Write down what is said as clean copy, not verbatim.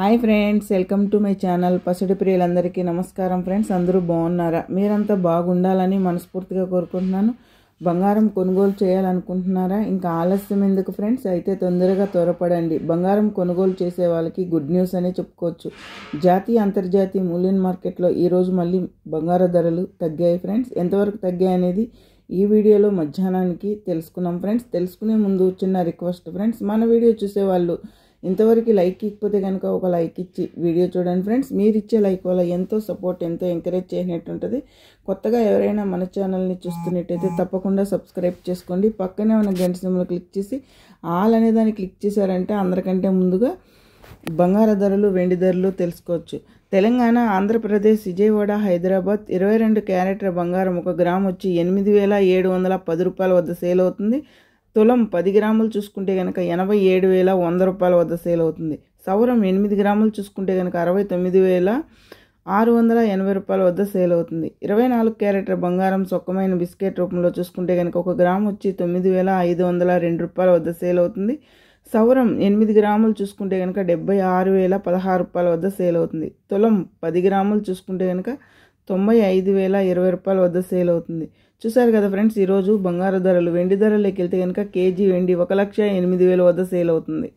Hi friends, welcome to my channel. పసిడి ప్రియులందరికీ నమస్కారం friends. అందరూ బాగున్నారా? మీరంతా బాగుండాలని మనస్ఫూర్తిగా కోరుకుంటున్నాను. బంగారం కొనుగోలు చేయాలనుకుంటున్నారా? ఇంకా ఆలస్యం ఎందుకు ఫ్రెండ్స్? అయితే తొందరగా త్వరపడండి. బంగారం కొనుగోలు చేసే వాళ్ళకి గుడ్ న్యూస్ అనే చెప్పుకోవచ్చు. జాతీయ అంతర్జాతీయ మూల్యం మార్కెట్లో ఈరోజు మళ్ళీ బంగారు ధరలు తగ్గాయి ఫ్రెండ్స్. ఎంతవరకు తగ్గాయి అనేది ఈ వీడియోలో మధ్యాహ్నానికి తెలుసుకున్నాం ఫ్రెండ్స్. తెలుసుకునే ముందు చిన్న రిక్వెస్ట్ ఫ్రెండ్స్, మన వీడియో చూసేవాళ్ళు ఇంతవరకు లైక్ ఇకపోతే కనుక ఒక లైక్ ఇచ్చి వీడియో చూడండి ఫ్రెండ్స్. మీరు ఇచ్చే లైక్ వల్ల ఎంతో సపోర్ట్, ఎంతో ఎంకరేజ్ చేసినట్టు ఉంటుంది. కొత్తగా ఎవరైనా మన ఛానల్ని చూస్తున్నట్టయితే తప్పకుండా సబ్స్క్రైబ్ చేసుకోండి. పక్కనే ఉన్న గంట సింబల్ క్లిక్ చేసి ఆల్ అనే దాన్ని క్లిక్ చేశారంటే అందరికంటే ముందుగా బంగారు ధరలు, వెండి ధరలు తెలుసుకోవచ్చు. తెలంగాణ, ఆంధ్రప్రదేశ్, విజయవాడ, హైదరాబాద్ 22 క్యారెట్ల బంగారం 1 గ్రామ్ వచ్చి 8,710 రూపాయల వద్ద సేల్ అవుతుంది. తులం 10 గ్రాములు చూసుకుంటే కనుక 87,100 రూపాయల వద్ద సేల్ అవుతుంది. సౌరం 8 గ్రాములు చూసుకుంటే కనుక 69,680 రూపాయల వద్ద సేల్ అవుతుంది. 24 క్యారెట్ల బంగారం సొక్కమైన బిస్కెట్ రూపంలో చూసుకుంటే కనుక 1 గ్రామ్ వచ్చి 9,502 రూపాయల వద్ద సేల్ అవుతుంది. సౌరం 8 గ్రాములు చూసుకుంటే కనుక 76,016 రూపాయల వద్ద సేల్ అవుతుంది. తులం 10 గ్రాములు చూసుకుంటే కనుక 95,020 రూపాయల వద్ద సేల్ అవుతుంది. చూసారు కదా ఫ్రెండ్స్, ఈరోజు బంగారు ధరలు. వెండి ధరలోకి వెళ్తే కనుక కేజీ వెండి 1,08,000 వద్ద సేల్ అవుతుంది.